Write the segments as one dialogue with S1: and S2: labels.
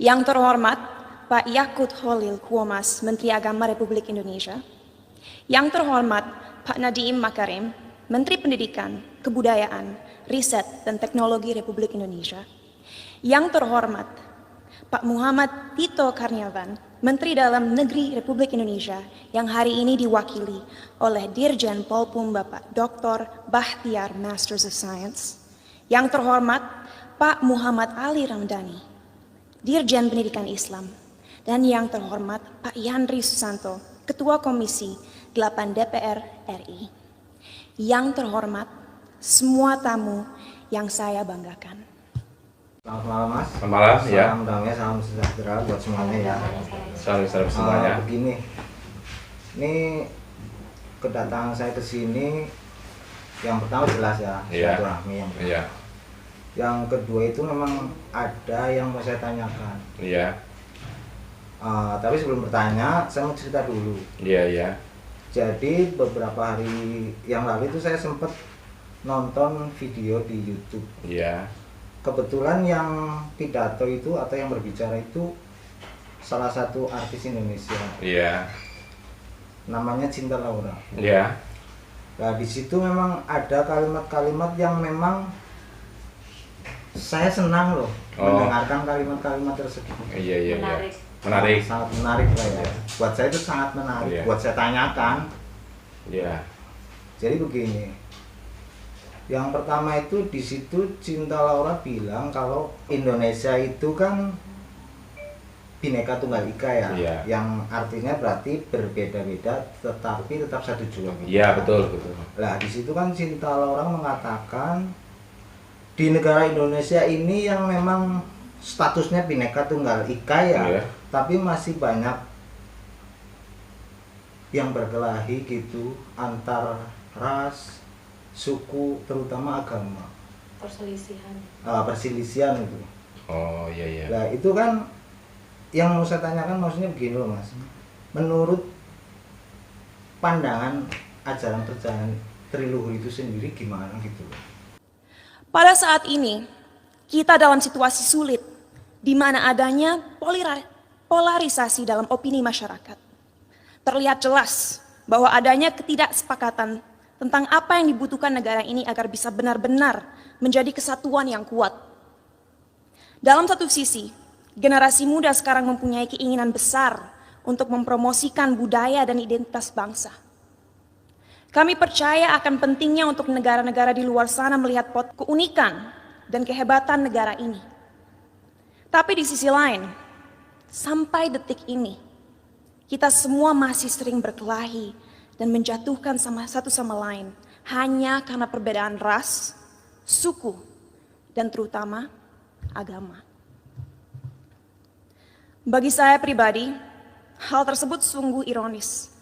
S1: Yang terhormat Pak Yakut Khalil Quomas, Menteri Agama Republik Indonesia. Yang terhormat Pak Nadiem Makarim, Menteri Pendidikan, Kebudayaan, Riset, dan Teknologi Republik Indonesia. Yang terhormat Pak Muhammad Tito Karnavian, Menteri Dalam Negeri Republik Indonesia, yang hari ini diwakili oleh Dirjen Polpum Bapak Dr. Bahtiar Masters of Science. Yang terhormat Pak Muhammad Ali Ramdhani, Dirjen Pendidikan Islam. Dan yang terhormat Pak Yandri Susanto, Ketua Komisi 8 DPR RI. Yang terhormat semua tamu yang saya banggakan.
S2: Selamat malam, Mas.
S3: Selamat malam, ya.
S2: Salam damai, salam sejahtera buat semuanya ya.
S3: Salam semuanya.
S2: Begini, ini kedatangan saya ke sini, yang pertama jelas ya, silaturahmi yang pertama.
S3: Iya.
S2: Yang kedua itu memang ada yang mau saya tanyakan.
S3: Iya.
S2: Tapi sebelum bertanya, saya mau cerita dulu.
S3: Iya.
S2: Jadi beberapa hari yang lalu itu saya sempat nonton video di YouTube.
S3: Iya.
S2: Kebetulan yang pidato itu atau yang berbicara itu salah satu artis Indonesia.
S3: Iya.
S2: Namanya Cinta Laura.
S3: Iya.
S2: Nah, di situ memang ada kalimat-kalimat yang memang saya senang loh mendengarkan kalimat-kalimat tersebut.
S3: Iya. Menarik.
S2: Sangat menarik lah ya. Buat saya itu sangat menarik.
S3: Iya.
S2: Buat saya tanyakan.
S3: Iya.
S2: Jadi begini. Yang pertama itu di situ Cinta Laura bilang kalau Indonesia itu kan Bhinneka Tunggal Ika ya,
S3: Iya.
S2: yang artinya berarti berbeda-beda tetapi tetap satu jua.
S3: Iya, betul.
S2: Nah, di situ kan Cinta Laura mengatakan di negara Indonesia ini yang memang statusnya Bhinneka Tunggal Ika ya,
S3: Iya.
S2: tapi masih banyak yang berkelahi gitu antar ras, suku, terutama agama. Perselisihan itu.
S3: Oh, iya.
S2: Nah, itu kan yang mau saya tanyakan maksudnya begini loh, Mas. Menurut pandangan ajaran perjalanan Triluhur itu sendiri gimana gitu loh?
S1: Pada saat ini, kita dalam situasi sulit, di mana adanya polarisasi dalam opini masyarakat. Terlihat jelas bahwa adanya ketidaksepakatan tentang apa yang dibutuhkan negara ini agar bisa benar-benar menjadi kesatuan yang kuat. Dalam satu sisi, generasi muda sekarang mempunyai keinginan besar untuk mempromosikan budaya dan identitas bangsa. Kami percaya akan pentingnya untuk negara-negara di luar sana melihat keunikan dan kehebatan negara ini. Tapi di sisi lain, sampai detik ini, kita semua masih sering berkelahi dan menjatuhkan satu sama lain hanya karena perbedaan ras, suku, dan terutama agama. Bagi saya pribadi, hal tersebut sungguh ironis.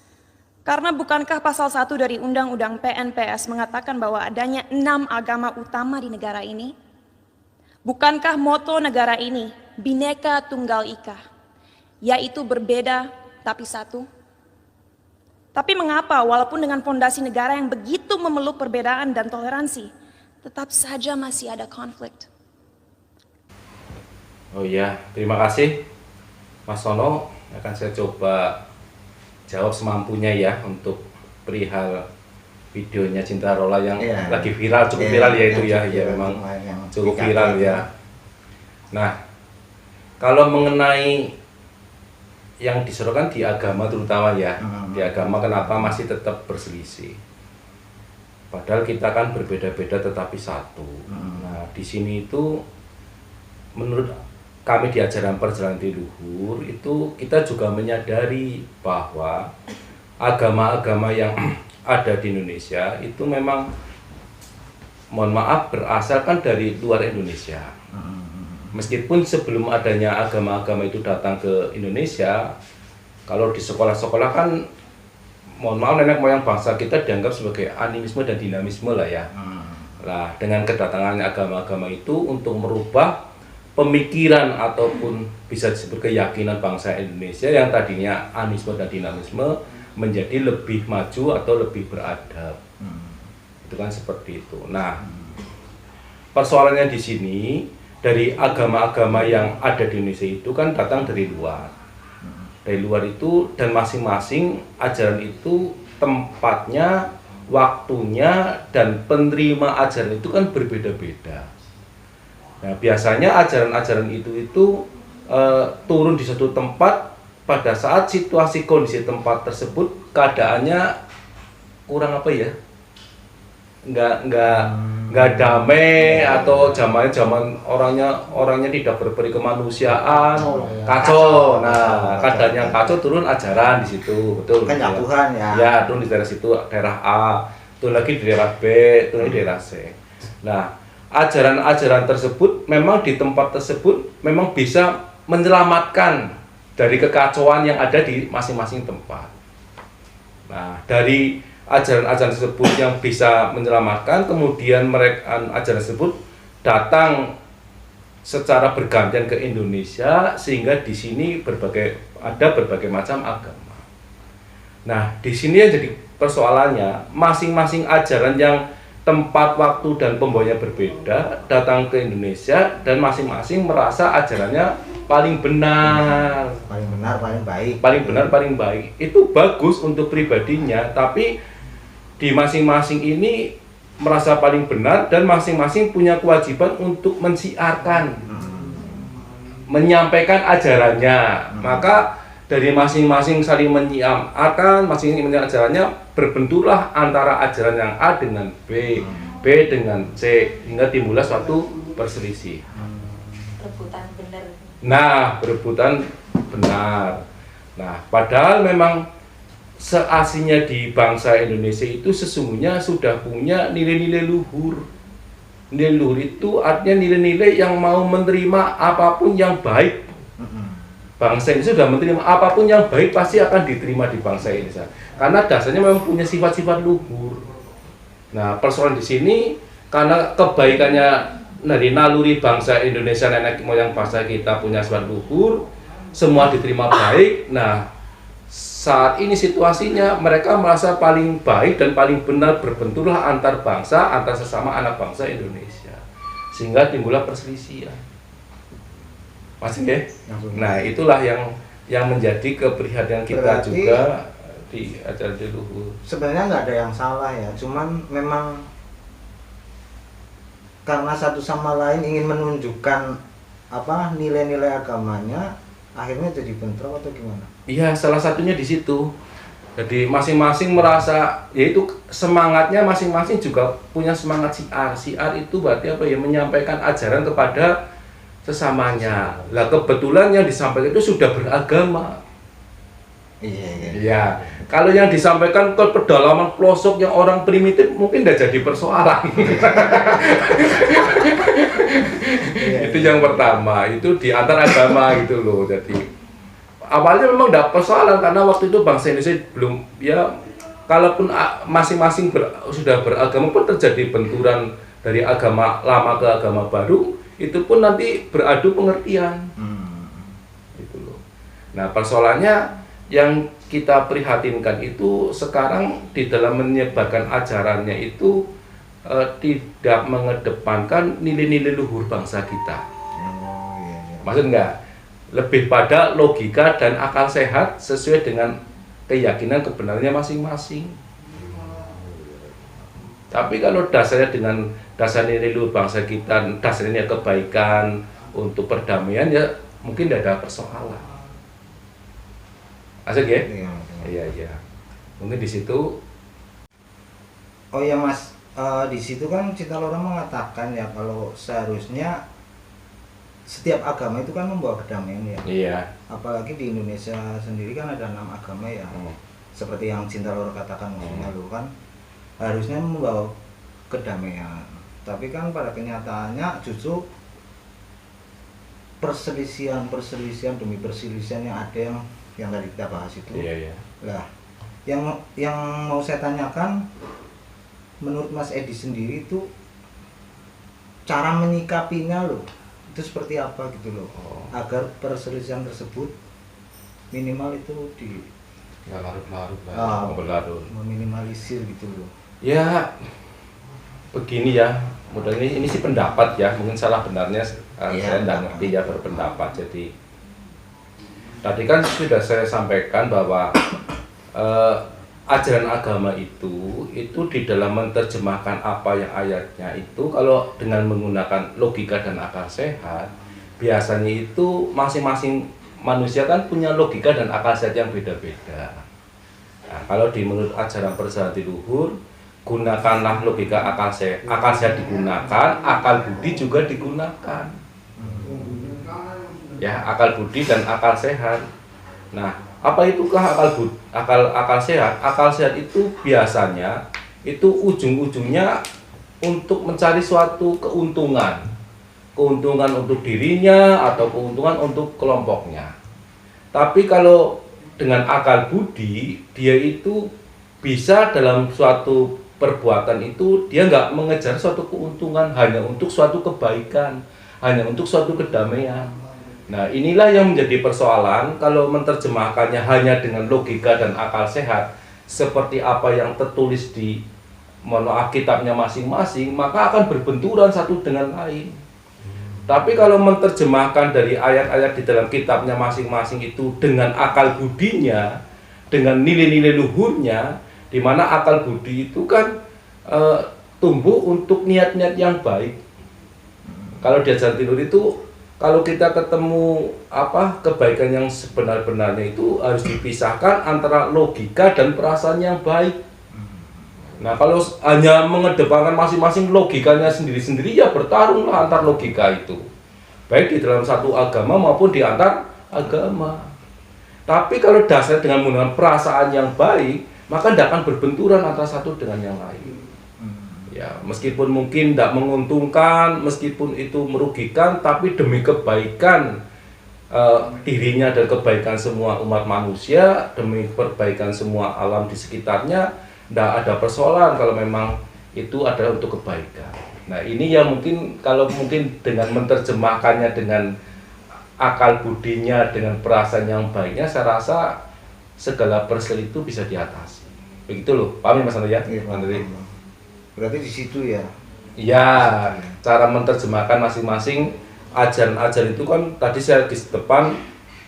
S1: Karena bukankah pasal 1 dari Undang-Undang PNPS mengatakan bahwa adanya 6 agama utama di negara ini? Bukankah moto negara ini Bhinneka Tunggal Ika, yaitu berbeda tapi satu? Tapi mengapa walaupun dengan fondasi negara yang begitu memeluk perbedaan dan toleransi, tetap saja masih ada konflik?
S3: Oh iya, terima kasih Mas Sono. Akan saya coba jawab semampunya ya untuk perihal videonya Cinta Laura yang lagi viral, cukup viral ya itu ya, memang cukup viral ya. Nah, kalau mengenai yang diserukan di agama terutama ya, di agama kenapa masih tetap berselisih? Padahal kita kan berbeda-beda tetapi satu. Nah, di sini itu menurut kami di ajaran perjalanan Triluhur itu kita juga menyadari bahwa agama-agama yang ada di Indonesia itu memang, mohon maaf, berasal kan dari luar Indonesia. Meskipun sebelum adanya agama-agama itu datang ke Indonesia, kalau di sekolah-sekolah kan, mohon maaf, nenek moyang bangsa kita dianggap sebagai animisme dan dinamisme lah ya. Nah, dengan kedatangannya agama-agama itu untuk merubah pemikiran ataupun bisa disebut keyakinan bangsa Indonesia yang tadinya animisme dan dinamisme menjadi lebih maju atau lebih beradab. Itu kan seperti itu. Nah, persoalannya di sini dari agama-agama yang ada di Indonesia itu kan datang dari luar. Dari luar itu, dan masing-masing ajaran itu tempatnya, waktunya, dan penerima ajaran itu kan berbeda-beda. Nah, biasanya ajaran-ajaran itu turun di suatu tempat pada saat situasi kondisi tempat tersebut keadaannya kurang apa ya? Nggak damai, atau zaman orangnya tidak berperi kemanusiaan, kacau. Nah, keadaan yang kacau, turun ajaran di situ, betul.
S2: Kan Tuhan ya.
S3: Ya, turun di daerah situ, daerah A, turun lagi di daerah B, turun di daerah C. Nah, ajaran-ajaran tersebut memang di tempat tersebut memang bisa menyelamatkan dari kekacauan yang ada di masing-masing tempat. Nah, dari ajaran-ajaran tersebut yang bisa menyelamatkan, kemudian mereka ajaran tersebut datang secara bergantian ke Indonesia, sehingga di sini ada berbagai macam agama. Nah, di sini yang jadi persoalannya, masing-masing ajaran yang tempat, waktu, dan pembawanya berbeda datang ke Indonesia, dan masing-masing merasa ajarannya paling benar,
S2: paling baik.
S3: Paling benar, paling baik. Itu bagus untuk pribadinya, tapi di masing-masing ini merasa paling benar, dan masing-masing punya kewajiban untuk mensiarkan, menyampaikan ajarannya. Maka dari masing-masing saling menyiarkan, masing-masing menyampaikan ajarannya, berbenturlah antara ajaran yang A dengan B, B dengan C, hingga timbullah suatu perselisih.
S4: Rebutan benar.
S3: Nah, berebutan benar. Nah, padahal memang seaslinya di bangsa Indonesia itu sesungguhnya sudah punya nilai-nilai luhur. Nilai luhur itu artinya nilai-nilai yang mau menerima apapun yang baik. Bangsa ini sudah menerima apapun yang baik, pasti akan diterima di bangsa Indonesia. Karena dasarnya memang punya sifat-sifat luhur. Nah, persoalan di sini karena kebaikannya dari naluri bangsa Indonesia, nenek moyang bangsa kita punya sifat luhur, semua diterima baik. Nah, saat ini situasinya mereka merasa paling baik dan paling benar, berbenturlah antar bangsa, antar sesama anak bangsa Indonesia, sehingga timbullah perselisihan. Masih ya? Nah, itulah yang menjadi keprihatinan kita. Berarti juga di acara di luhur.
S2: Sebenarnya nggak ada yang salah ya, cuman memang karena satu sama lain ingin menunjukkan nilai-nilai agamanya, akhirnya jadi bentrok atau gimana?
S3: Iya, salah satunya di situ. Jadi masing-masing merasa, yaitu semangatnya masing-masing juga punya semangat siar. Siar itu berarti apa ya? Menyampaikan ajaran kepada sesamanya. Lah kebetulan yang disampaikan itu sudah beragama. Iya. Kalau yang disampaikan ke pedalaman pelosok yang orang primitif mungkin tidak jadi persoalan. Itu yang pertama, itu di antar agama gitu loh. Jadi awalnya memang tidak persoalan karena waktu itu bangsa Indonesia belum, ya kalaupun masing-masing sudah beragama pun terjadi benturan dari agama lama ke agama baru, itu pun nanti beradu pengertian. Gitu loh. Nah, persoalannya yang kita prihatinkan itu sekarang di dalam menyebarkan ajarannya itu tidak mengedepankan nilai-nilai luhur bangsa kita. Maksud enggak? Lebih pada logika dan akal sehat sesuai dengan keyakinan kebenarannya masing-masing. Tapi kalau dasarnya dengan dasar nilai luhur bangsa kita, dasarnya kebaikan untuk perdamaian, ya mungkin tidak ada persoalan. Asik ya? Iya. Mungkin di situ.
S2: Oh ya Mas, di situ kan Cinta Laura mengatakan ya kalau seharusnya setiap agama itu kan membawa kedamaian ya.
S3: Iya.
S2: Apalagi di Indonesia sendiri kan ada 6 agama ya. Seperti yang Cinta Laura katakan maksudnya lu kan harusnya membawa kedamaian. Tapi kan pada kenyataannya justru perselisihan demi perselisihan yang ada yang tadi kita bahas itu.
S3: Iya.
S2: Lah, yang mau saya tanyakan, menurut Mas Edi sendiri itu cara menyikapinya loh, itu seperti apa gitu loh, agar perselisihan tersebut minimal itu
S3: nggak larut-larut, berlarut,
S2: meminimalisir gitu loh.
S3: Ya begini ya, modalnya ini sih pendapat ya, mungkin salah benarnya Saya tidak ngerti ya berpendapat. Jadi tadi kan sudah saya sampaikan bahwa ajaran agama itu di dalam menerjemahkan apa yang ayatnya itu, kalau dengan menggunakan logika dan akal sehat, biasanya itu masing-masing manusia kan punya logika dan akal sehat yang beda-beda. Nah, kalau menurut ajaran perjalanan luhur, gunakanlah logika akal sehat digunakan, akal budi juga digunakan. Ya, akal budi dan akal sehat. Nah, apa itukah akal sehat? Akal sehat itu biasanya itu ujung-ujungnya untuk mencari suatu keuntungan. Keuntungan untuk dirinya atau keuntungan untuk kelompoknya. Tapi kalau dengan akal budi, dia itu bisa dalam suatu perbuatan itu dia nggak mengejar suatu keuntungan, hanya untuk suatu kebaikan, hanya untuk suatu kedamaian. Nah, inilah yang menjadi persoalan kalau menerjemahkannya hanya dengan logika dan akal sehat seperti apa yang tertulis di kitabnya masing-masing, maka akan berbenturan satu dengan lain. Tapi kalau menerjemahkan dari ayat-ayat di dalam kitabnya masing-masing itu dengan akal budinya, dengan nilai-nilai luhurnya, di mana akal budi itu kan tumbuh untuk niat-niat yang baik. Kalau di ajaran Tilur itu, kalau kita ketemu kebaikan yang sebenar-benarnya itu harus dipisahkan antara logika dan perasaan yang baik. Nah, kalau hanya mengedepankan masing-masing logikanya sendiri-sendiri, ya bertarunglah antar logika itu, baik di dalam satu agama maupun di antar agama. Tapi kalau dasar dengan menggunakan perasaan yang baik, maka tidak akan berbenturan antara satu dengan yang lain. Ya, meskipun mungkin tidak menguntungkan, meskipun itu merugikan, tapi demi kebaikan dirinya dan kebaikan semua umat manusia, demi perbaikan semua alam di sekitarnya, tidak ada persoalan kalau memang itu adalah untuk kebaikan. Nah, ini yang mungkin kalau mungkin dengan menerjemahkannya dengan akal budinya, dengan perasaan yang baiknya, saya rasa segala perselisihan itu bisa diatasi. Begitu loh, paham ya Mas Andri ya?
S2: Iya, berarti di situ ya?
S3: Iya, cara menerjemahkan masing-masing ajaran-ajaran itu kan tadi saya di depan,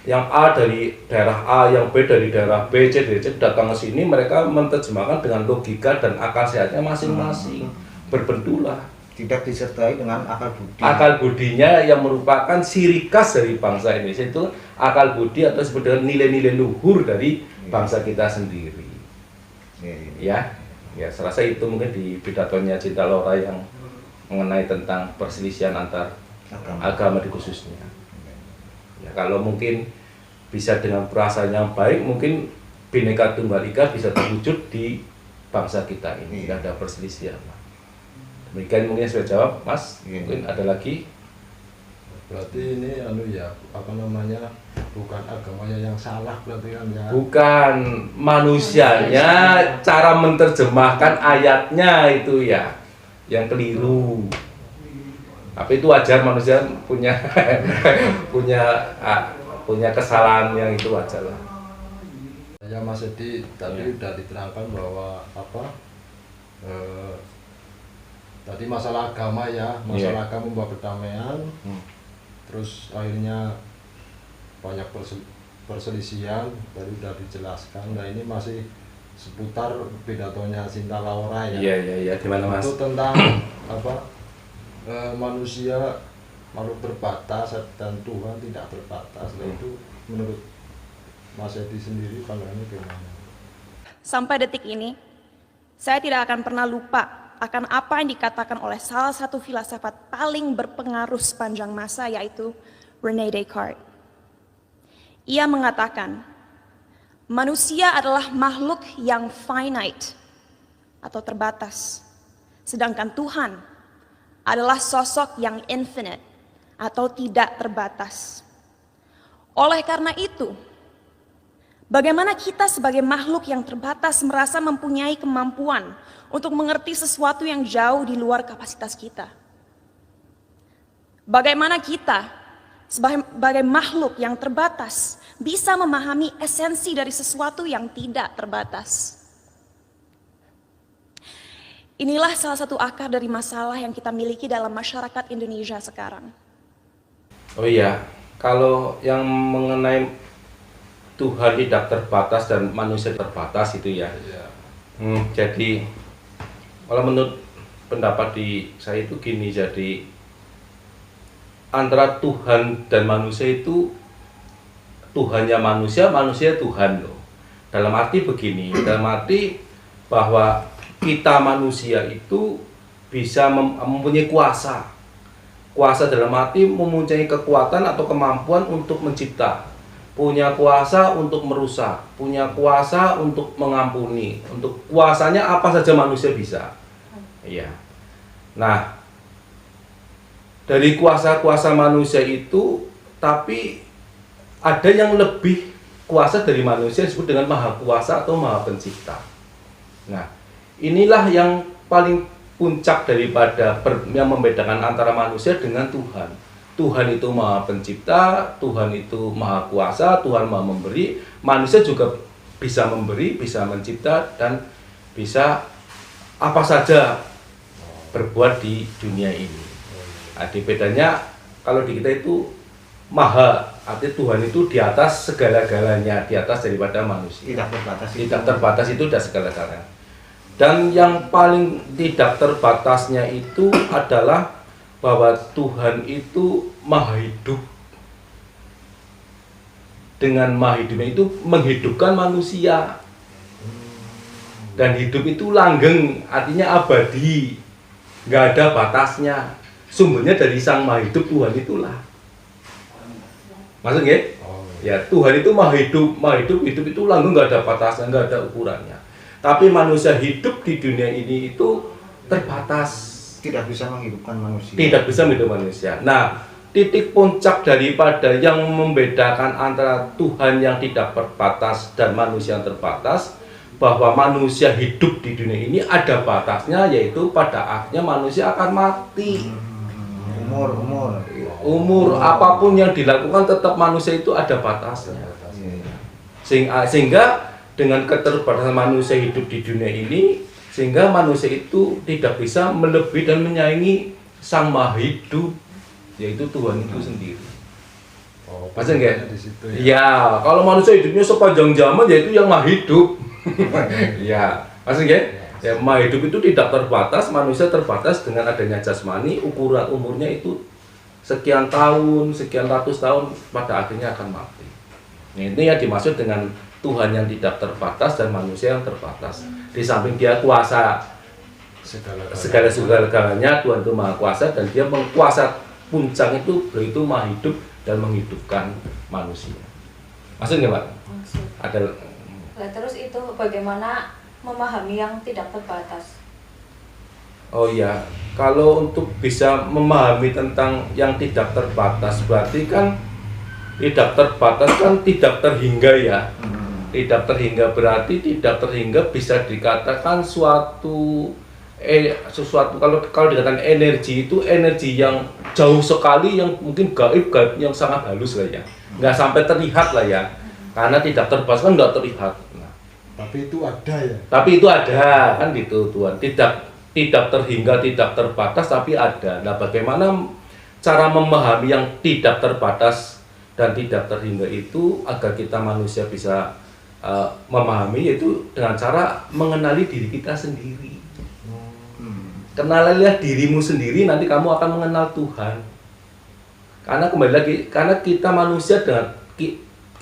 S3: yang A dari daerah A, yang B dari daerah B, C dari C datang ke sini, mereka menerjemahkan dengan logika dan akal sehatnya masing-masing, berbenturan.
S2: Tidak disertai dengan akal budi.
S3: Akal budinya yang merupakan ciri khas dari bangsa Indonesia itu akal budi atau sebenarnya nilai-nilai luhur dari bangsa kita sendiri. Ya, saya rasa itu mungkin di pidatonya Cinta Laura yang mengenai tentang perselisihan antar agama di khususnya. Ya, kalau mungkin bisa dengan perasaan yang baik, mungkin Bhinneka Tunggal Ika bisa terwujud di bangsa kita ini. Tidak ada perselisihan. Demikian mungkin saya jawab, Mas. Mungkin ada lagi.
S5: Berarti ini bukan agamanya yang salah berarti kan ya?
S3: Bukan, manusianya cara menerjemahkan ayatnya itu ya yang keliru. Tapi itu wajar, manusia punya punya kesalahan yang itu wajar lah.
S5: Ya Mas Edi tadi sudah diterangkan bahwa tadi masalah agama ya, masalah agama membawa perdamaian, terus akhirnya banyak perselisihan, tadi sudah dijelaskan. Nah, ini masih seputar pidatonya Cinta Laura ya.
S3: Iya, gimana Mas?
S5: Itu tentang manusia makhluk terbatas dan Tuhan tidak terbatas. Nah, itu menurut Mas Edi sendiri pandangannya gimana?
S1: Sampai detik ini, saya tidak akan pernah lupa akan apa yang dikatakan oleh salah satu filsafat paling berpengaruh sepanjang masa, yaitu René Descartes. Ia mengatakan, manusia adalah makhluk yang finite atau terbatas, sedangkan Tuhan adalah sosok yang infinite atau tidak terbatas. Oleh karena itu, bagaimana kita sebagai makhluk yang terbatas merasa mempunyai kemampuan untuk mengerti sesuatu yang jauh di luar kapasitas kita? Bagaimana kita sebagai makhluk yang terbatas bisa memahami esensi dari sesuatu yang tidak terbatas? Inilah salah satu akar dari masalah yang kita miliki dalam masyarakat Indonesia sekarang.
S3: Oh iya, kalau yang mengenai Tuhan tidak terbatas dan manusia terbatas itu ya.
S5: Iya.
S3: Jadi kalau menurut pendapat di saya itu gini, jadi antara Tuhan dan manusia itu Tuhannya manusia, manusia Tuhan loh. Dalam arti begini, dalam arti bahwa kita manusia itu bisa mempunyai kuasa. Kuasa dalam arti mempunyai kekuatan atau kemampuan untuk mencipta. Punya kuasa untuk merusak, punya kuasa untuk mengampuni. Untuk kuasanya apa saja manusia bisa. Iya. Nah, dari kuasa-kuasa manusia itu, tapi ada yang lebih kuasa dari manusia, disebut dengan maha kuasa atau maha pencipta. Nah, inilah yang paling puncak daripada yang membedakan antara manusia dengan Tuhan. Tuhan itu maha pencipta, Tuhan itu maha kuasa, Tuhan maha memberi. Manusia juga bisa memberi, bisa mencipta, dan bisa apa saja berbuat di dunia ini. Nah, bedanya kalau di kita itu maha, artinya Tuhan itu di atas segala-galanya, di atas daripada manusia.
S2: Tidak terbatas.
S3: Tidak terbatas itu dan segala-galanya. Dan yang paling tidak terbatasnya itu adalah bahwa Tuhan itu maha hidup. Dengan maha hidupnya itu menghidupkan manusia. Dan hidup itu langgeng, artinya abadi, nggak ada batasnya. Sumbernya dari Sang Maha Hidup, Tuhan itulah. Maksudnya? Ya, Tuhan itu maha hidup, hidup itu langgeng, nggak ada batasnya, nggak ada ukurannya. Tapi manusia hidup di dunia ini itu terbatas.
S2: Tidak bisa menghidupkan manusia.
S3: Tidak bisa menghidupkan manusia. Nah, titik puncak daripada yang membedakan antara Tuhan yang tidak terbatas dan manusia yang terbatas, bahwa manusia hidup di dunia ini ada batasnya, yaitu pada akhirnya manusia akan mati. Umur apapun yang dilakukan tetap manusia itu ada batasnya. Sehingga dengan keterbatasan manusia hidup di dunia ini, sehingga manusia itu tidak bisa melebihi dan menyaingi Sang Maha Hidup, yaitu Tuhan itu sendiri. Maksudnya enggak? Ya, kalau manusia hidupnya sepanjang zaman, yaitu yang Maha Hidup. Ya, maksudnya ya, Maha Hidup itu tidak terbatas, manusia terbatas dengan adanya jasmani, ukuran umurnya itu sekian tahun, sekian ratus tahun, pada akhirnya akan mati. Nah, ini yang dimaksud dengan Tuhan yang tidak terbatas dan manusia yang terbatas. Di samping dia kuasa segala-galanya, Tuhan itu maha kuasa, dan dia mengkuasa puncak itu, yaitu maha hidup dan menghidupkan manusia. Maksudnya Pak?
S4: Maksud.
S3: Ada.
S4: Nah, terus itu bagaimana memahami yang tidak terbatas?
S3: Oh iya, kalau untuk bisa memahami tentang yang tidak terbatas, berarti kan tidak terbatas kan tidak terhingga ya. Tidak terhingga berarti tidak terhingga bisa dikatakan sesuatu kalau dikatakan energi itu energi yang jauh sekali, yang mungkin gaib yang sangat halus lah ya, nggak sampai terlihat lah ya, karena tidak terbatas kan nggak terlihat. Nah,
S5: tapi itu ada ya.
S3: Tapi itu ada kan gitu Tuhan, tidak terhingga, tidak terbatas, tapi ada. Nah, bagaimana cara memahami yang tidak terbatas dan tidak terhingga itu agar kita manusia bisa memahami, yaitu dengan cara mengenali diri kita sendiri. Kenalilah dirimu sendiri, nanti kamu akan mengenal Tuhan. Karena kembali lagi, karena kita manusia dengan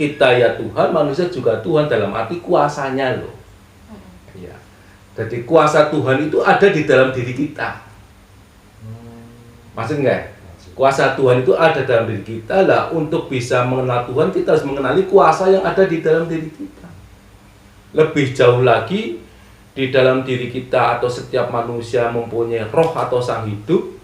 S3: kita ya Tuhan, manusia juga Tuhan dalam arti kuasanya loh. Ya. Jadi kuasa Tuhan itu ada di dalam diri kita. Maksud enggak? Kuasa Tuhan itu ada dalam diri kita lah. Untuk bisa mengenal Tuhan, kita harus mengenali kuasa yang ada di dalam diri kita. Lebih jauh lagi, di dalam diri kita atau setiap manusia mempunyai roh atau sang hidup.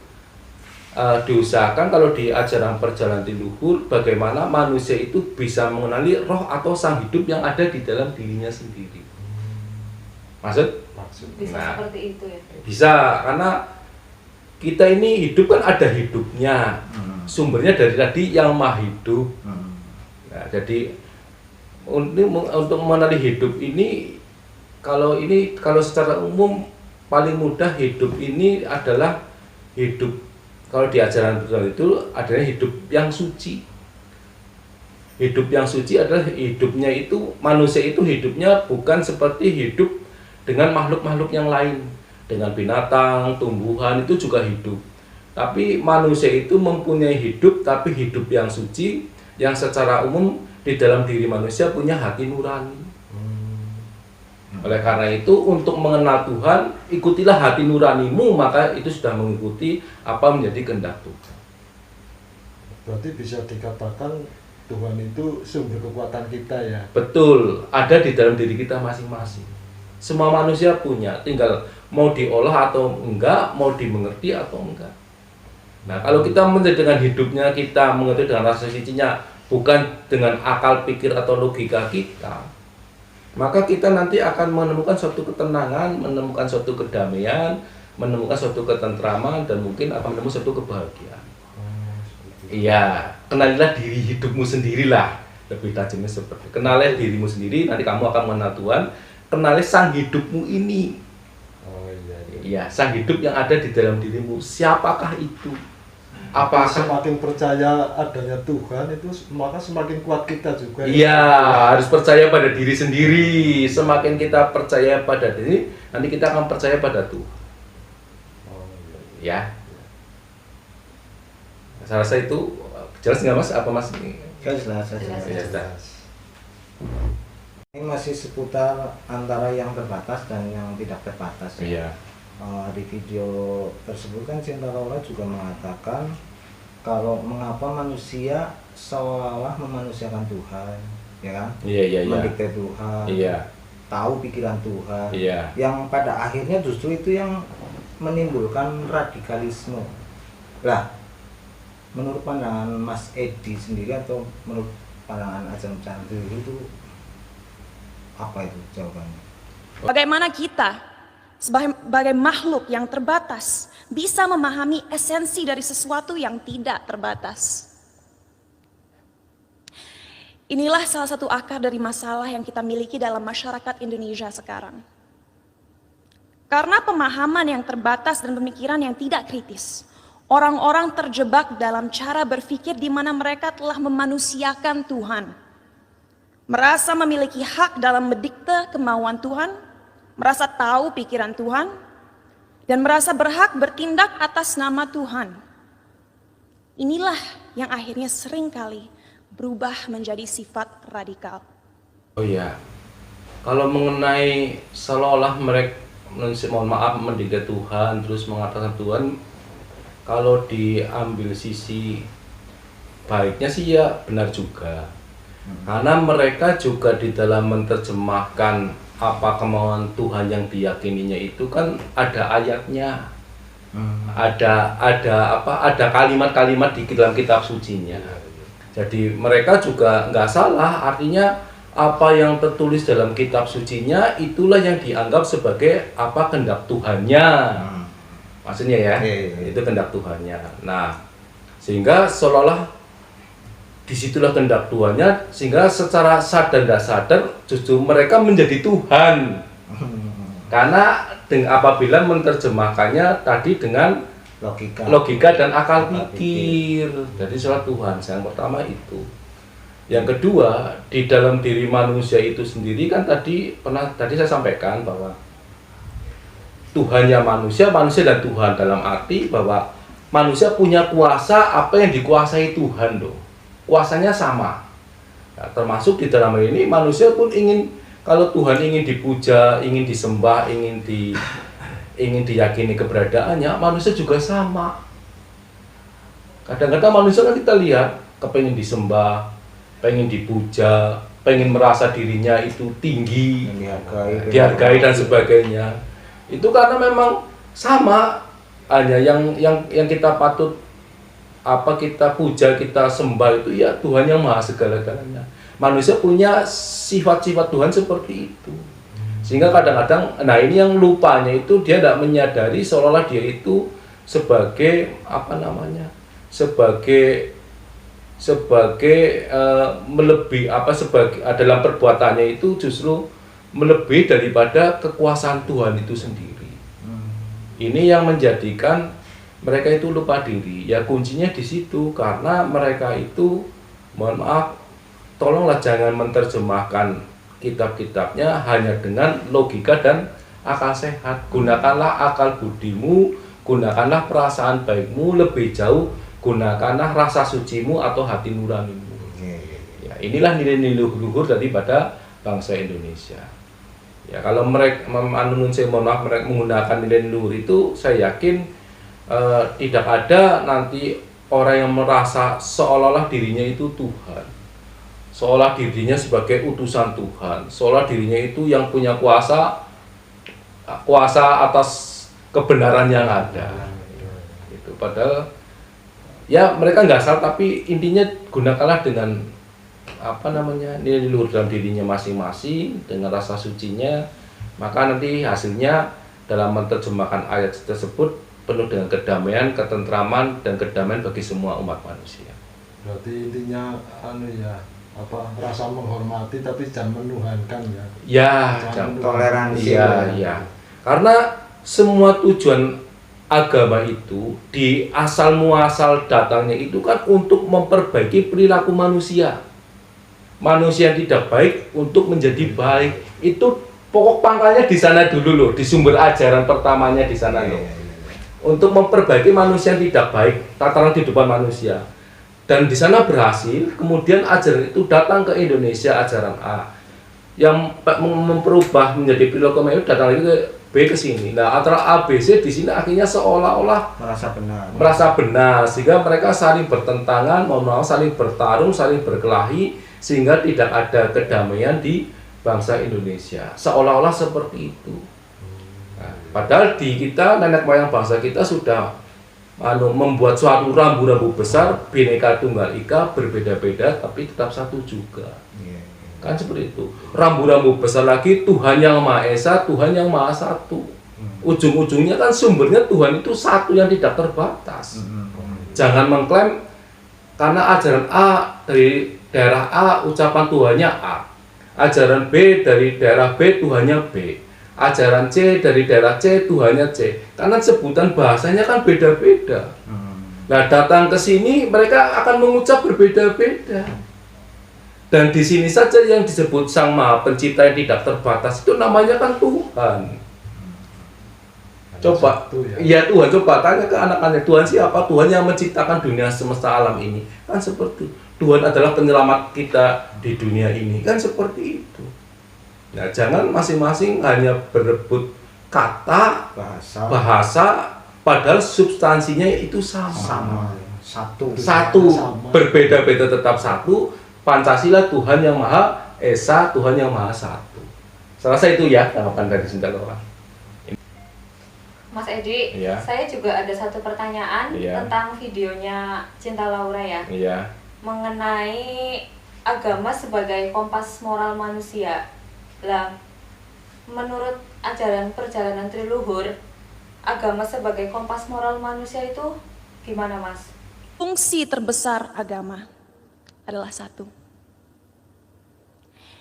S3: Diusahakan kalau di ajaran perjalanan luhur, bagaimana manusia itu bisa mengenali roh atau sang hidup yang ada di dalam dirinya sendiri. Maksud?
S4: Bisa seperti itu ya?
S3: Bisa, karena kita ini hidup kan ada hidupnya. Sumbernya dari tadi yang maha hidup. Nah, jadi untuk mengenali hidup ini, kalau secara umum paling mudah hidup ini adalah hidup kalau di ajaran Buddha itu adalah hidup yang suci. Hidup yang suci adalah hidupnya itu, manusia itu hidupnya bukan seperti hidup dengan makhluk-makhluk yang lain. Dengan binatang, tumbuhan itu juga hidup. Tapi manusia itu mempunyai hidup, tapi hidup yang suci, yang secara umum di dalam diri manusia punya hati nurani. Oleh karena itu, untuk mengenal Tuhan, ikutilah hati nuranimu, maka itu sudah mengikuti apa menjadi kehendak Tuhan.
S5: Berarti bisa dikatakan Tuhan itu sumber kekuatan kita ya?
S3: Betul, ada di dalam diri kita masing-masing. Semua manusia punya, tinggal mau diolah atau enggak, mau dimengerti atau enggak. Nah, kalau kita mengerti dengan hidupnya, kita mengerti dengan rasa sucinya, bukan dengan akal pikir atau logika kita, maka kita nanti akan menemukan suatu ketenangan, menemukan suatu kedamaian, menemukan suatu ketentraman, dan mungkin akan menemukan suatu kebahagiaan. Iya, kenalilah diri hidupmu sendirilah. Lebih tajamnya seperti kenalilah dirimu sendiri, nanti kamu akan mengenal Tuhan. Kenalilah sang hidupmu ini.
S5: Oh iya.
S3: Iya, sang hidup yang ada di dalam dirimu. Siapakah itu? Apakah
S5: semakin percaya adanya Tuhan itu maka semakin kuat kita juga.
S3: Iya, harus percaya pada diri sendiri. Semakin kita percaya pada diri, nanti kita akan percaya pada Tuhan.
S5: Oh,
S3: Ya.
S5: iya.
S3: Saya rasa itu jelas nggak Mas? Apa Mas?
S2: Jelas.
S3: Jelas.
S2: Ini masih seputar antara yang terbatas dan yang tidak terbatas.
S3: Iya.
S2: Di video tersebut kan Cinta Rola juga mengatakan kalau mengapa manusia seolah-olah memanusiakan Tuhan, ya kan?
S3: Iya.
S2: Mendikte Tuhan,
S3: Iya.
S2: tahu pikiran Tuhan,
S3: Iya.
S2: yang pada akhirnya justru itu yang menimbulkan radikalisme. Lah, menurut pandangan Mas Edi sendiri atau menurut pandangan Ajeng Chandra itu apa itu jawabannya?
S1: Bagaimana kita sebagai makhluk yang terbatas bisa memahami esensi dari sesuatu yang tidak terbatas? Inilah salah satu akar dari masalah yang kita miliki dalam masyarakat Indonesia sekarang. Karena pemahaman yang terbatas dan pemikiran yang tidak kritis, orang-orang terjebak dalam cara berpikir di mana mereka telah memanusiakan Tuhan. Merasa memiliki hak dalam mendikte kemauan Tuhan, merasa tahu pikiran Tuhan, dan merasa berhak bertindak atas nama Tuhan. Inilah yang akhirnya seringkali berubah menjadi sifat radikal.
S3: Oh iya. Kalau mengenai seolah-olah mereka, mohon maaf, mendikte Tuhan, terus mengatakan Tuhan, kalau diambil sisi baiknya sih ya benar juga. Karena mereka juga di dalam menerjemahkan apa kemauan Tuhan yang diyakininya itu kan ada ayatnya. Ada kalimat-kalimat di dalam kitab sucinya. Jadi mereka juga nggak salah, artinya apa yang tertulis dalam kitab sucinya itulah yang dianggap sebagai apa kehendak Tuhannya. Maksudnya ya, itu kehendak Tuhannya. Nah, sehingga seolah-olah disitulah kehendak Tuhannya, sehingga secara sadar dan sadar justru mereka menjadi Tuhan. Karena apabila menerjemahkannya tadi dengan logika dan akal pikir. Jadi salah Tuhan. Yang pertama itu. Yang kedua, di dalam diri manusia itu sendiri kan tadi saya sampaikan bahwa Tuhannya manusia dan Tuhan, dalam arti bahwa manusia punya kuasa apa yang dikuasai Tuhan loh. Kuasanya sama. Nah, termasuk di dalam ini manusia pun ingin, kalau Tuhan ingin dipuja, ingin disembah, ingin diyakini keberadaannya, manusia juga sama. Kadang-kadang manusia kan kita lihat kepengen disembah, pengen dipuja, pengen merasa dirinya itu tinggi, dihargai dan sebagainya. Itu karena memang sama, hanya yang kita patut kita puja, kita sembah itu ya Tuhan yang maha segala-galanya. Manusia punya sifat-sifat Tuhan seperti itu. Sehingga kadang-kadang, nah ini yang lupanya itu dia tidak menyadari seolah-olah dia itu sebagai dalam perbuatannya itu justru melebihi daripada kekuasaan Tuhan itu sendiri. Ini yang menjadikan mereka itu lupa diri. Ya kuncinya di situ, karena mereka itu, mohon maaf, tolonglah jangan menerjemahkan kitab-kitabnya hanya dengan logika dan akal sehat. Gunakanlah akal budimu, gunakanlah perasaan baikmu lebih jauh, gunakanlah rasa sucimu atau hati nuranimu. Ya, inilah nilai-nilai luhur daripada bangsa Indonesia. Ya, kalau mereka mereka menggunakan nilai luhur itu, saya yakin tidak ada nanti orang yang merasa seolah-olah dirinya itu Tuhan, seolah dirinya sebagai utusan Tuhan, seolah dirinya itu yang punya kuasa atas kebenaran yang ada. Itu padahal ya mereka nggak salah, tapi intinya gunakanlah dengan nilai luhur dalam dirinya masing-masing, dengan rasa sucinya, maka nanti hasilnya dalam menerjemahkan ayat tersebut penuh dengan kedamaian, ketentraman, dan kedamaian bagi semua umat manusia.
S5: Berarti intinya rasa menghormati tapi jangan menuhankan ya.
S3: Ya,
S2: toleransi.
S3: Ya. Karena semua tujuan agama itu di asal muasal datangnya itu kan untuk memperbaiki perilaku manusia. Manusia yang tidak baik untuk menjadi baik. Itu pokok pangkalnya di sana dulu loh, di sumber ajaran pertamanya di sana loh. Untuk memperbaiki manusia yang tidak baik, tataran kehidupan manusia. Dan di sana berhasil, kemudian ajaran itu datang ke Indonesia, ajaran A. Yang memperubah menjadi perilaku manusia datang lagi ke B ke sini. Nah, antara A, B, C di sini akhirnya seolah-olah merasa benar, sehingga mereka saling bertentangan, saling bertarung, saling berkelahi, sehingga tidak ada kedamaian di bangsa Indonesia. Seolah-olah seperti itu. Nah, padahal di kita, nenek moyang bangsa kita sudah membuat suatu rambu-rambu besar, Bhinneka Tunggal Ika, berbeda-beda tapi tetap satu juga. Kan seperti itu. Rambu-rambu besar lagi, Tuhan yang Maha Esa, Tuhan yang Maha Satu. Ujung-ujungnya kan sumbernya Tuhan itu satu yang tidak terbatas. Jangan mengklaim karena ajaran A dari daerah A, ucapan Tuhannya A. Ajaran B dari daerah B, Tuhannya B. Ajaran C dari daerah C, Tuhannya C. Karena sebutan bahasanya kan beda-beda. Nah, datang ke sini mereka akan mengucap berbeda-beda. Dan di sini saja yang disebut Sang Maha Pencipta yang tidak terbatas itu namanya kan Tuhan. Coba, ya Tuhan, coba tanya ke anak-anak, Tuhan siapa? Tuhan yang menciptakan dunia semesta alam ini. Kan seperti itu. Tuhan adalah penyelamat kita di dunia ini. Kan seperti itu. Nah, jangan masing-masing hanya berebut kata, bahasa, padahal substansinya itu sama. Satu. Berbeda-beda tetap satu. Pancasila, Tuhan yang Maha Esa, Tuhan yang Maha Satu. Saya rasa itu ya tanggapan dari Cinta Laura.
S4: Mas Edi,
S3: Iya.
S4: saya juga ada satu pertanyaan
S3: Iya.
S4: tentang videonya Cinta Laura ya.
S3: Iya.
S4: Mengenai agama sebagai kompas moral manusia. Lah, menurut ajaran perjalanan Triluhur, agama sebagai kompas moral manusia itu gimana, Mas?
S1: Fungsi terbesar agama adalah satu,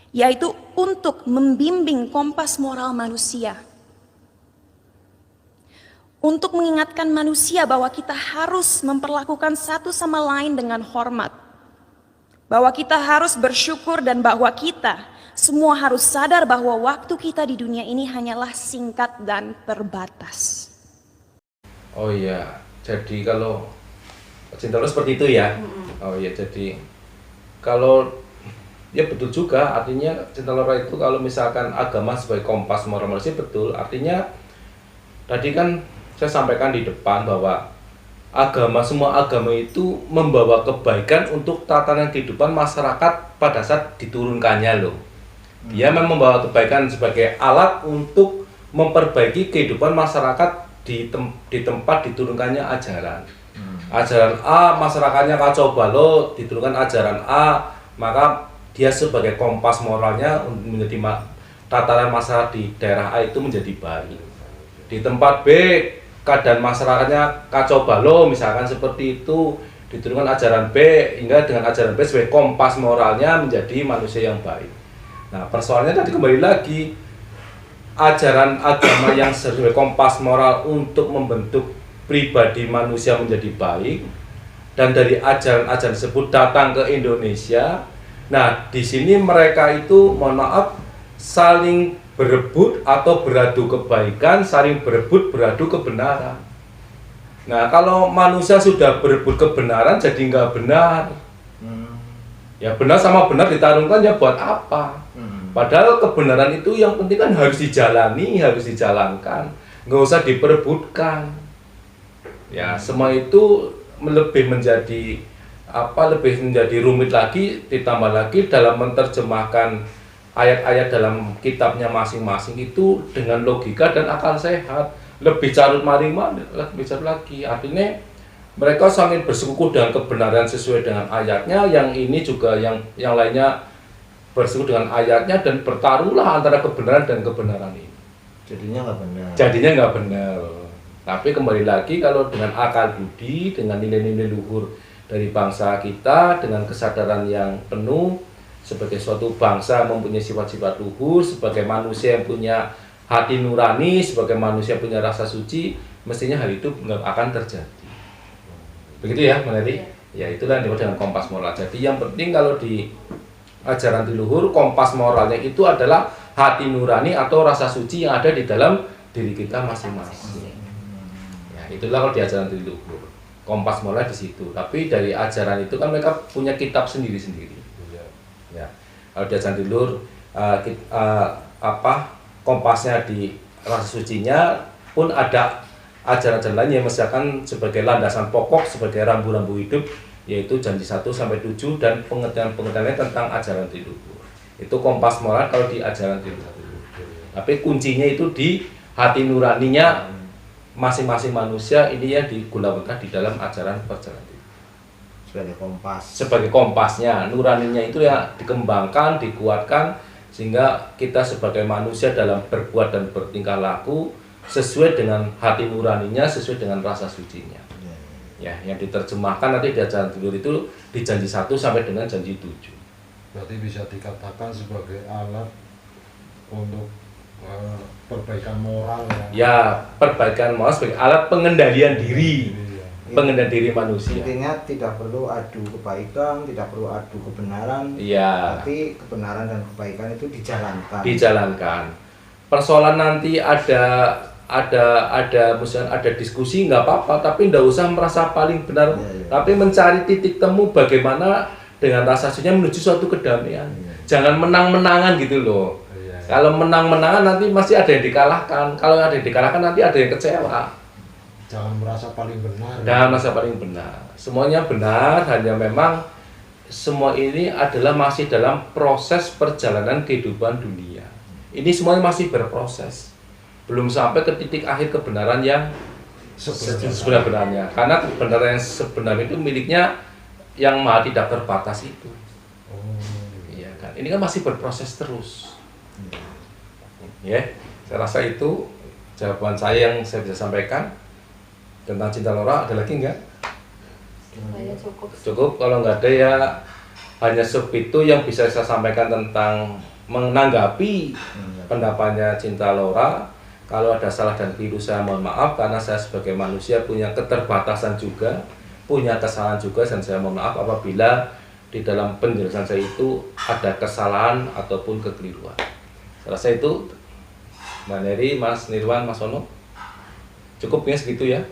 S1: yaitu untuk membimbing kompas moral manusia, untuk mengingatkan manusia bahwa kita harus memperlakukan satu sama lain dengan hormat, bahwa kita harus bersyukur, dan bahwa kita semua harus sadar bahwa waktu kita di dunia ini hanyalah singkat dan terbatas.
S3: Oh iya, jadi kalau Cinta Laura seperti itu ya. Oh iya, jadi kalau ya betul juga, artinya Cinta Laura itu kalau misalkan agama sebagai kompas moral manusia, betul. Artinya tadi kan saya sampaikan di depan bahwa semua agama itu membawa kebaikan untuk tatanan kehidupan masyarakat pada saat diturunkannya loh. Dia memang membawa kebaikan sebagai alat untuk memperbaiki kehidupan masyarakat di tempat diturunkannya ajaran. Ajaran A, masyarakatnya kacau balau, diturunkan ajaran A, maka dia sebagai kompas moralnya menjadi tatanan masyarakat di daerah A itu menjadi baik. Di tempat B, keadaan masyarakatnya kacau balau, misalkan seperti itu, diturunkan ajaran B, hingga dengan ajaran B sebagai kompas moralnya menjadi manusia yang baik. Nah, persoalannya tadi kembali lagi, ajaran agama yang sebagai kompas moral untuk membentuk pribadi manusia menjadi baik, dan dari ajaran-ajaran tersebut datang ke Indonesia. Nah, di sini mereka itu, mohon maaf, saling berebut atau beradu kebaikan, saling berebut beradu kebenaran. Nah, kalau manusia sudah berebut kebenaran jadi nggak benar. Ya benar sama benar ditarungkan ya buat apa? Padahal kebenaran itu yang penting kan harus dijalani, harus dijalankan, nggak usah diperebutkan. Ya semua itu lebih menjadi lebih menjadi rumit lagi, ditambah lagi dalam menerjemahkan ayat-ayat dalam kitabnya masing-masing itu dengan logika dan akal sehat, lebih carut maring lebih carut lagi. Artinya mereka sangat bersekuku dengan kebenaran sesuai dengan ayatnya, yang ini juga yang lainnya bersekuku dengan ayatnya, dan bertaruhlah antara kebenaran dan kebenaran ini.
S2: Jadinya nggak benar.
S3: Jadinya nggak benar. Tapi kembali lagi, kalau dengan akal budi, dengan nilai-nilai luhur dari bangsa kita, dengan kesadaran yang penuh sebagai suatu bangsa mempunyai sifat-sifat luhur, sebagai manusia yang punya hati nurani, sebagai manusia yang punya rasa suci, mestinya hal itu nggak akan terjadi. Begitu ya, Mbak Neri? Ya itulah yang disebut dengan kompas moral. Jadi yang penting kalau di ajaran tiluhur, kompas moralnya itu adalah hati nurani atau rasa suci yang ada di dalam diri kita masing-masing. Ya itulah kalau di ajaran tiluhur, kompas moral di situ. Tapi dari ajaran itu kan mereka punya kitab sendiri-sendiri. Ya, kalau di ajaran tiluhur kompasnya di rasa sucinya pun ada ajaran-ajaran lain yang misalkan sebagai landasan pokok, sebagai rambu-rambu hidup, yaitu janji 1-7 dan pengertian-pengertiannya tentang ajaran tiluhur. Itu kompas moral kalau di ajaran tiluhur. Tapi kuncinya itu di hati nuraninya masing-masing manusia, ini yang digunakan di dalam ajaran perjalanan tiluhur.
S2: Sebagai kompas. Sebagai
S3: kompasnya, nuraninya itu ya dikembangkan, dikuatkan, sehingga kita sebagai manusia dalam berbuat dan bertingkah laku sesuai dengan hati nuraninya, sesuai dengan rasa sucinya. Ya, yang diterjemahkan nanti di ajaran tiluhur itu di janji 1 sampai dengan janji 7.
S5: Berarti bisa dikatakan sebagai alat untuk perbaikan moral ya.
S3: Ya, perbaikan moral sebagai alat pengendalian diri. Pengendalian diri manusia.
S2: Intinya tidak perlu adu kebaikan, tidak perlu adu kebenaran.
S3: Iya.
S2: Tapi kebenaran dan kebaikan itu dijalankan.
S3: Dijalankan. Persoalan nanti ada misalnya ada diskusi nggak apa-apa, tapi nggak usah merasa paling benar, tapi mencari titik temu bagaimana dengan rasa sucinya menuju suatu kedamaian. Jangan menang-menangan gitu loh. Kalau menang-menangan nanti masih ada yang dikalahkan. Kalau ada yang dikalahkan nanti ada yang kecewa.
S5: Jangan merasa paling benar.
S3: Jangan merasa paling benar. Semuanya benar, hanya memang semua ini adalah masih dalam proses perjalanan kehidupan dunia. Ini semuanya masih berproses. Belum sampai ke titik akhir kebenaran yang sebenarnya. Karena kebenaran yang sebenarnya itu miliknya yang maha tidak terbatas itu. Iya kan? Ini kan masih berproses terus. Ya, saya rasa itu jawaban saya yang saya bisa sampaikan tentang Cinta Laura. Ada lagi enggak? Cukup. Kalau nggak ada ya hanya segitu yang bisa saya sampaikan tentang menanggapi pendapatnya Cinta Laura. Kalau ada salah dan keliru saya mohon maaf, karena saya sebagai manusia punya keterbatasan juga, punya kesalahan juga, dan saya mohon maaf apabila di dalam penjelasan saya itu ada kesalahan ataupun kekeliruan. Saya rasa itu, Mbak Neri, Mas Nirwan, Mas Ono, cukup ya segitu ya.